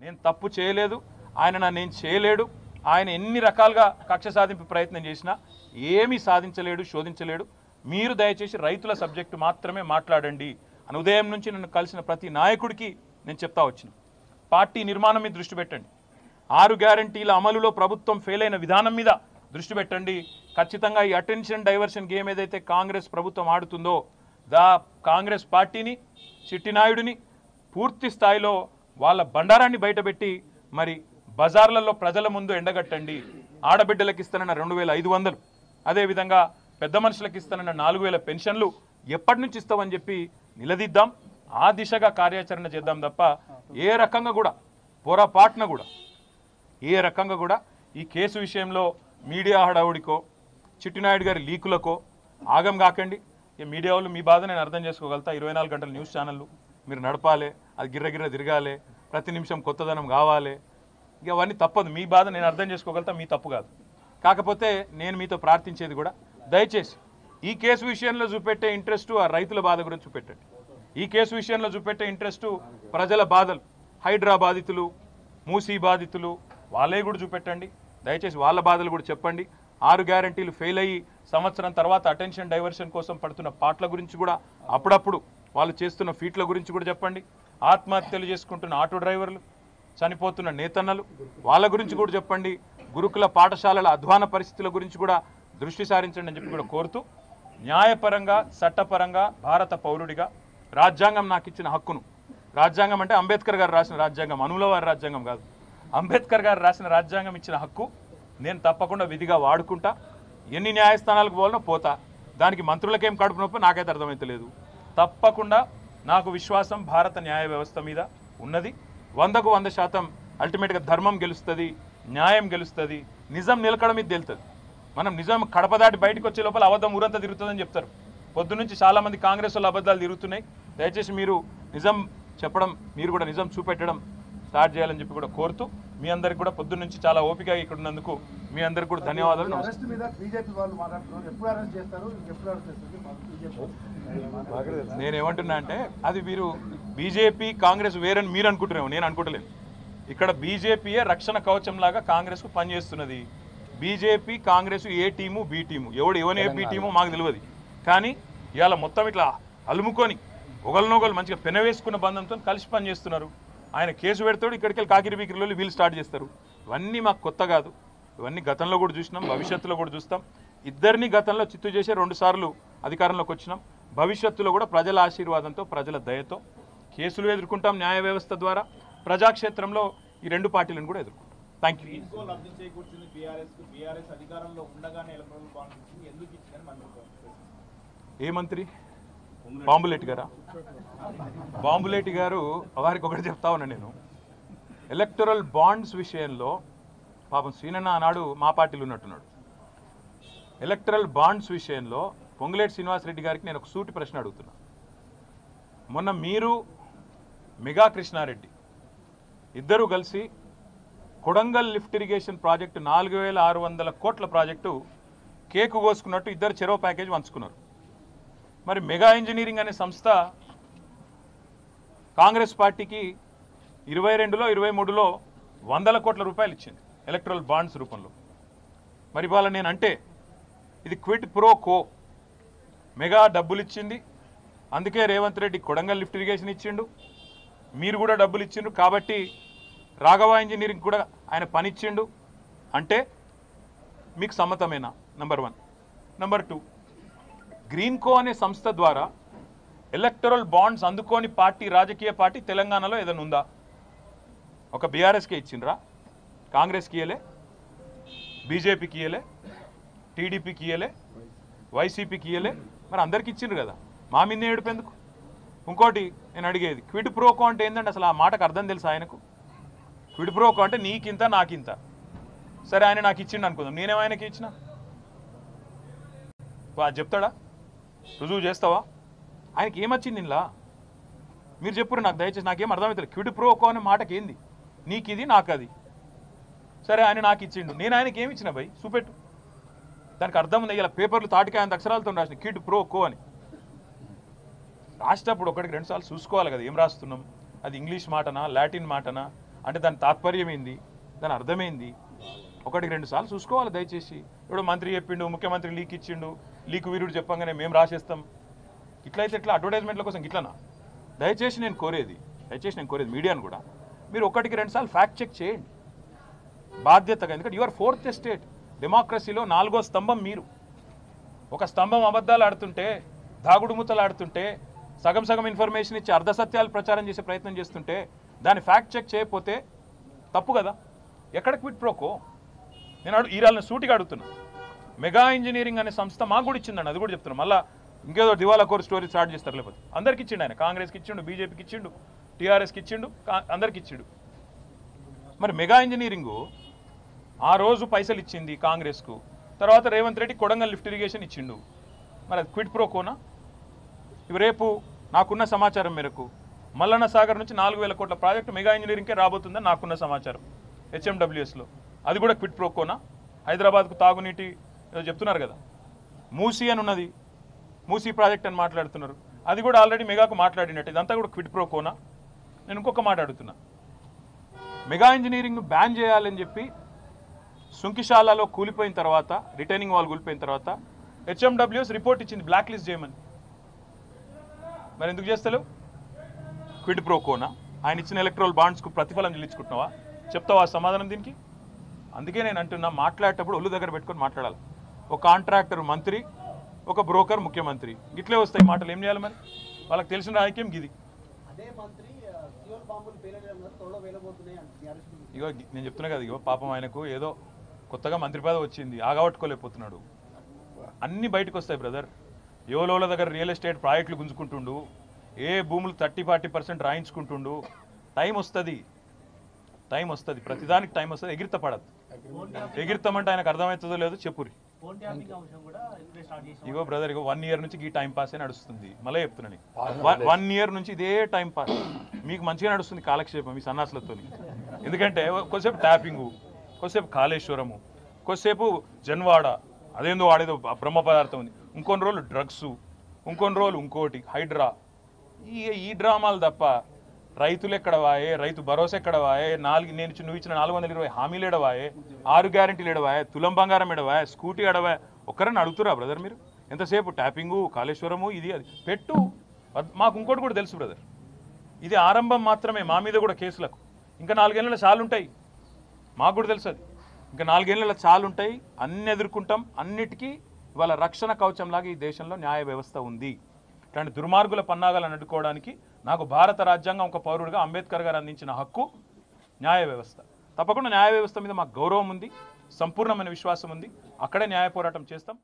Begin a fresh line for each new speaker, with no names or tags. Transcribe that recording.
నేను తప్పు చేయలేదు, ఆయన నేను చేయలేడు, ఆయన ఎన్ని రకాలుగా కక్ష సాధింపు ప్రయత్నం చేసినా ఏమీ సాధించలేడు, శోధించలేడు. మీరు దయచేసి రైతుల సబ్జెక్టు మాత్రమే మాట్లాడండి అని ఉదయం నుంచి నన్ను కలిసిన ప్రతి నాయకుడికి నేను చెప్తా వచ్చిన. పార్టీ నిర్మాణం మీద దృష్టి పెట్టండి, 6 గ్యారంటీల అమలులో ప్రభుత్వం ఫెయిల్ అయిన విధానం మీద దృష్టి పెట్టండి. ఖచ్చితంగా ఈ అటెన్షన్ డైవర్షన్ గేమ్ ఏదైతే కాంగ్రెస్ ప్రభుత్వం ఆడుతుందో కాంగ్రెస్ పార్టీని, చిట్టినాయుడిని పూర్తి స్థాయిలో వాళ్ళ బండారాన్ని బయటపెట్టి మరి బజార్లలో ప్రజల ముందు ఎండగట్టండి. ఆడబిడ్డలకు ఇస్తానన్న 2500, అదేవిధంగా పెద్ద మనుషులకు ఇస్తానన్న 4000 పెన్షన్లు ఎప్పటి నుంచి ఇస్తామని చెప్పి నిలదీద్దాం. ఆ దిశగా కార్యాచరణ చేద్దాం తప్ప ఏ రకంగా కూడా పొరపాటున కూడా ఏ రకంగా కూడా ఈ కేసు విషయంలో మీడియా హడావుడికో చిట్టినాయుడు గారి లీకులకో ఆగం కాకండి. ఈ మీడియా వాళ్ళు మీ బాధ నేను అర్థం చేసుకోగలుగుతా. 24 గంటల న్యూస్ ఛానళ్ళు మీరు నడపాలి, అది గిర్రగిర్ర తిరగాలి, ప్రతి నిమిషం కొత్తదనం కావాలి. ఇక అవన్నీ తప్పదు, మీ బాధ నేను అర్థం చేసుకోగలుగుతా, మీ తప్పు కాదు. కాకపోతే నేను మీతో ప్రార్థించేది కూడా దయచేసి ఈ కేసు విషయంలో చూపెట్టే ఇంట్రెస్టు ఆ రైతుల బాధ గురించి చూపెట్టండి. ఈ కేసు విషయంలో చూపెట్టే ఇంట్రెస్టు ప్రజల బాధలు, హైడ్రా బాధితులు, మూసీ బాధితులు వాళ్ళే కూడా చూపెట్టండి. దయచేసి వాళ్ళ బాధలు కూడా చెప్పండి. 6 గ్యారంటీలు ఫెయిల్ అయ్యి సంవత్సరం తర్వాత అటెన్షన్ డైవర్షన్ కోసం పడుతున్న పాటల గురించి కూడా అప్పుడప్పుడు వాళ్ళు చేస్తున్న ఫీట్ల గురించి కూడా చెప్పండి. ఆత్మహత్యలు చేసుకుంటున్న ఆటో డ్రైవర్లు, చనిపోతున్న నేతన్నలు వాళ్ళ గురించి కూడా చెప్పండి. గురుకుల పాఠశాలల అధ్వాన పరిస్థితుల గురించి కూడా దృష్టి సారించండి అని చెప్పి కూడా కోరుతూ, న్యాయపరంగా చట్టపరంగా భారత పౌరుడిగా రాజ్యాంగం నాకు ఇచ్చిన హక్కును, రాజ్యాంగం అంటే అంబేద్కర్ గారు రాసిన రాజ్యాంగం, అనుల వారి రాజ్యాంగం కాదు, అంబేద్కర్ గారు రాసిన రాజ్యాంగం ఇచ్చిన హక్కు నేను తప్పకుండా విధిగా వాడుకుంటా. ఎన్ని న్యాయస్థానాలకు పోవాలనో పోతా. దానికి మంత్రులకేం కడుపు నొప్పి నాకైతే అర్థమైతలేదు. తప్పకుండా నాకు విశ్వాసం భారత న్యాయ వ్యవస్థ మీద ఉన్నది. 100కు 100% అల్టిమేట్గా ధర్మం గెలుస్తుంది, న్యాయం గెలుస్తుంది, నిజం నిలకడ మీద తెలుస్తుంది. మనం నిజం కడప దాటి బయటకు వచ్చే లోపల అబద్ధం ఊరంతా తిరుగుతుందని చెప్తారు. పొద్దునుంచి చాలామంది కాంగ్రెస్ వాళ్ళు అబద్ధాలు తిరుగుతున్నాయి. దయచేసి మీరు నిజం చెప్పడం, మీరు కూడా నిజం చూపెట్టడం స్టార్ట్ చేయాలని చెప్పి కూడా కోరుతూ, మీ అందరికి కూడా పొద్దున్న నుంచి చాలా ఓపిక ఇక్కడ ఉన్నందుకు మీ అందరికి కూడా ధన్యవాదాలు. నేనేమంటున్నా అంటే అది మీరు బీజేపీ కాంగ్రెస్ వేరని మీరు అనుకుంటున్నాము, నేను అనుకుంటలేను. ఇక్కడ బీజేపీయే రక్షణ కవచం లాగా కాంగ్రెస్కు పనిచేస్తున్నది. బీజేపీ కాంగ్రెస్ ఏ టీము బి టీము, ఎవరు ఏ బి టీమో మాకు తెలియదు. కానీ ఇవాళ మొత్తం ఇట్లా అలుముకొని ఒకరినొకరు మంచిగా పెనవేసుకున్న బంధంతో కలిసి పనిచేస్తున్నారు. ఆయన కేసు పెడతాడు, ఇక్కడికి వెళ్ళి కాకిరి బీకిరిలో వీళ్ళు స్టార్ట్ చేస్తారు. ఇవన్నీ మాకు కొత్త కాదు, ఇవన్నీ గతంలో కూడా చూసినాం, భవిష్యత్తులో కూడా చూస్తాం. ఇద్దరిని గతంలో చిత్తు చేసే 2 సార్లు అధికారంలోకి వచ్చినాం. భవిష్యత్తులో కూడా ప్రజల ఆశీర్వాదంతో, ప్రజల దయతో కేసులు ఎదుర్కొంటాం. న్యాయ వ్యవస్థ ద్వారా ప్రజాక్షేత్రంలో ఈ 2 పార్టీలను కూడా ఎదుర్కొంటాం. Thank you. ఏ మంత్రి? బాంబులేటి గారా? బాంబులేటి గారు వారికి ఒకటి చెప్తా ఉన్నా నేను. ఎలక్టరల్ బాండ్స్ విషయంలో పాపం శ్రీనన్న ఆనాడు మా పార్టీలో ఉన్నట్టున్నాడు. ఎలక్టరల్ బాండ్స్ విషయంలో పొంగులేటి శ్రీనివాసరెడ్డి గారికి నేను ఒక సూటి ప్రశ్న అడుగుతున్నా. మొన్న మీరు మెగా కృష్ణారెడ్డి ఇద్దరూ కలిసి కొడంగల్ లిఫ్ట్ ఇరిగేషన్ ప్రాజెక్టు 4600 కోట్ల ప్రాజెక్టు కేకు కోసుకున్నట్టు ఇద్దరు చెరో ప్యాకేజ్ పంచుకున్నారు. మరి మెగా ఇంజనీరింగ్ అనే సంస్థ కాంగ్రెస్ పార్టీకి 22లో 23లో 100 కోట్ల రూపాయలు ఇచ్చింది ఎలక్ట్రల్ బాండ్స్ రూపంలో. మరి ఇవాళ నేనంటే ఇది క్విట్ ప్రో కో. మెగా డబ్బులు ఇచ్చింది, అందుకే రేవంత్ రెడ్డి కొడంగల్ లిఫ్ట్ ఇరిగేషన్ ఇచ్చిండు, మీరు కూడా డబ్బులు ఇచ్చిండు, కాబట్టి రాఘవ ఇంజనీరింగ్ కూడా ఆయన పని ఇచ్చిండు అంటే మీకు సమ్మతమేనా? నంబర్ 1. నంబర్ 2, గ్రీన్కో అనే సంస్థ ద్వారా ఎలక్టరల్ బాండ్స్ అందుకోని పార్టీ, రాజకీయ పార్టీ తెలంగాణలో ఏదైనా ఉందా? ఒక బీఆర్ఎస్కే ఇచ్చిండ్రా? కాంగ్రెస్కి ఇయ్యలే, బీజేపీకి ఇయ్యలే, టీడీపీకి ఇయ్యలే, వైసీపీకి ఇయ్యలే, మరి అందరికి ఇచ్చిండ్రు కదా, మా మీద ఏడుపెందుకు? ఇంకోటి నేను అడిగేది, క్విడ్ ప్రోకో అంటే ఏంటంటే అసలు ఆ మాటకు అర్థం తెలుసు ఆయనకు? క్విడ్ ప్రోకో అంటే నీకింత నాకింత. సరే ఆయన నాకు ఇచ్చిండు అనుకుందాం, నేనేమో ఆయనకి ఇచ్చిన, చెప్తాడా? రుజువు చేస్తావా? ఆయనకి ఏమొచ్చింది ఇలా? మీరు చెప్పురు నాకు, దయచేసి నాకేం అర్థమవుతుంది. క్విడ్ ప్రోకో అనే మాటకి ఏంది? నీకు ఇది నాకు అది. సరే ఆయన నాకు ఇచ్చిండు, నేను ఆయనకి ఏమి ఇచ్చిన భయ్ చూపెట్టు. దానికి అర్థం ఉంది. ఇలా పేపర్లు తాటికాయంత అక్షరాలతో రాసిన క్విడ్ ప్రోకో అని. రాసేటప్పుడు 1కి 2 సార్లు చూసుకోవాలి కదా ఏం రాస్తున్నాం, అది ఇంగ్లీష్ మాటనా లాటిన్ మాటనా అంటే దాని తాత్పర్యం ఏంది, దాని అర్థమైంది? ఒకటికి 2 సార్లు చూసుకోవాలి దయచేసి. ఇప్పుడు మంత్రి చెప్పిండు, ముఖ్యమంత్రి లీక్ ఇచ్చిండు, లీక్ వీరుడు చెప్పంగానే మేము రాసేస్తాం. ఇట్లయితే ఇట్లా అడ్వర్టైజ్మెంట్ల కోసం ఇట్లనా? దయచేసి నేను కోరేది మీడియాను కూడా, మీరు ఒకటికి 2 సార్లు ఫ్యాక్ట్ చెక్ చేయండి బాధ్యతగా. ఎందుకంటే యువర్ 4th ఎస్టేట్, డెమోక్రసీలో 4వ స్తంభం మీరు. ఒక స్తంభం అబద్ధాలు ఆడుతుంటే, దాగుడు మూతలు ఆడుతుంటే, సగం సగం ఇన్ఫర్మేషన్ ఇచ్చి అర్ధసత్యాలు ప్రచారం చేసే ప్రయత్నం చేస్తుంటే దాన్ని ఫ్యాక్ట్ చెక్ చేయకపోతే తప్పు కదా. ఎక్కడ క్విట్ ప్రోకో? నేను ఈరాళ్ళని సూటిగా అడుగుతున్నా. మెగా ఇంజనీరింగ్ అనే సంస్థ మాకు కూడా ఇచ్చిందండి, అది కూడా చెప్తున్నాను. మళ్ళీ ఇంకేదో దివాలా కోర్ స్టోరీ స్టార్ట్ చేస్తారు. లేకపోతే అందరికి ఇచ్చిండు ఆయన. కాంగ్రెస్కి ఇచ్చిండు, బీజేపీకి ఇచ్చిండు, టీఆర్ఎస్కి ఇచ్చిండు, అందరికి ఇచ్చిండు. మరి మెగా ఇంజనీరింగు ఆ రోజు పైసలు ఇచ్చింది కాంగ్రెస్కు, తర్వాత రేవంత్ రెడ్డి కొడంగల్ లిఫ్ట్ ఇరిగేషన్ ఇచ్చిండు. మరి అది క్విట్ ప్రోకోనా? ఇవి రేపు నాకున్న సమాచారం మేరకు మల్లన్న సాగర్ నుంచి 4,000 కోట్ల ప్రాజెక్టు మెగా ఇంజనీరింగ్కే రాబోతుందని నాకున్న సమాచారం హెచ్ఎండబ్ల్యూఎస్లో. అది కూడా క్విట్ ప్రోకోనా? హైదరాబాద్కు తాగునీటి ఏదో చెప్తున్నారు కదా, మూసీ అని ఉన్నది, మూసీ ప్రాజెక్ట్ అని మాట్లాడుతున్నారు, అది కూడా ఆల్రెడీ మెగాకు మాట్లాడినట్టు. ఇదంతా కూడా క్విట్ ప్రోకోనా? నేను ఇంకొక మాట అడుగుతున్నా. మెగా ఇంజనీరింగ్ను బ్యాన్ చేయాలని చెప్పి సుంకిశాలలో కూలిపోయిన తర్వాత, రిటైనింగ్ వాల్ కూలిపోయిన తర్వాత హెచ్ఎండబ్ల్యూఎస్ రిపోర్ట్ ఇచ్చింది బ్లాక్ లిస్ట్ చేయమని. మరి ఎందుకు చేస్తలేవు? క్విడ్ ప్రోకోనా? ఆయన ఇచ్చిన ఎలక్ట్రల్ బాండ్స్కు ప్రతిఫలం చెల్లించుకుంటున్నావా? చెప్తావా సమాధానం దీనికి? అందుకే నేను అంటున్నా, మాట్లాడేటప్పుడు ఒళ్ళు దగ్గర పెట్టుకొని మాట్లాడాలి. ఒక కాంట్రాక్టర్ మంత్రి, ఒక బ్రోకర్ ముఖ్యమంత్రి, గిట్లే వస్తాయి మాటలు. ఏం చేయాలి మరి? వాళ్ళకి తెలిసిన రాజకీయం గిది. ఇగో నేను చెప్తున్నా కదా, ఇగో పాపం ఆయనకు ఏదో కొత్తగా మంత్రి పదవి వచ్చింది, ఆగబట్టుకోలేకపోతున్నాడు. అన్నీ బయటకు వస్తాయి బ్రదర్. యోలోల దగ్గర రియల్ ఎస్టేట్ ప్రాజెక్టులు గుంజుకుంటుండు, ఏ భూములు 30-40% రాయించుకుంటుండు. టైం వస్తుంది, ప్రతిదానికి టైం వస్తుంది. ఎగిరిత పడద్దు. ఎగిరితామంటే ఆయనకు అర్థమవుతుందో లేదో చెప్పురి. ఇగో బ్రదర్, ఇగో 1 ఇయర్ నుంచి ఈ టైం పాస్ అని నడుస్తుంది. మళ్ళీ చెప్తున్నాను, 1 ఇయర్ నుంచి ఇదే టైం పాస్. మీకు మంచిగా నడుస్తుంది కాలక్షేపం మీ సన్నాసులతో. ఎందుకంటే కొద్దిసేపు ట్యాపింగు, కొద్దిసేపు కాళేశ్వరము, కొద్దిసేపు జన్వాడ, అదేందో వాడేదో బ్రహ్మ పదార్థం ఉంది, ఇంకొన్ని రోజులు డ్రగ్స్, ఇంకొన్ని రోజులు ఇంకోటి హైడ్రా. ఈ డ్రామాలు తప్ప రైతులు ఎక్కడ వాయే, రైతు భరోసా ఎక్కడ వాయే, నువ్వు ఇచ్చిన 420 హామీలు ఎడవాయే, 6 గ్యారెంటీలు ఎడవాయే, తులం బంగారం ఎడవాయే, స్కూటీ ఎడవాయే, ఒక్కరని అడుగుతురా బ్రదర్ మీరు? ఎంతసేపు ట్యాపింగు, కాళేశ్వరము, ఇది అది పెట్టు. మాకు ఇంకోటి కూడా తెలుసు బ్రదర్, ఇది ఆరంభం మాత్రమే. మా మీద కూడా కేసులకు ఇంకా 4 ఏళ్ళ చాలుంటాయి. మాకు కూడా తెలుసు అది. ఇంకా 4 ఏళ్ళ చాలుంటాయి. అన్ని ఎదుర్కొంటాం. అన్నిటికీ ఇవాళ రక్షణ కవచంలాగా ఈ దేశంలో న్యాయ వ్యవస్థ ఉంది. ఇట్లాంటి దుర్మార్గుల పన్నాగాలను అడ్డుకోవడానికి నాకు భారత రాజ్యాంగం ఒక పౌరుడిగా అంబేద్కర్ గారు అందించిన హక్కు న్యాయ వ్యవస్థ. తప్పకుండా న్యాయ వ్యవస్థ మీద మాకు గౌరవం ఉంది, సంపూర్ణమైన విశ్వాసం ఉంది. అక్కడే న్యాయ పోరాటం చేస్తాం.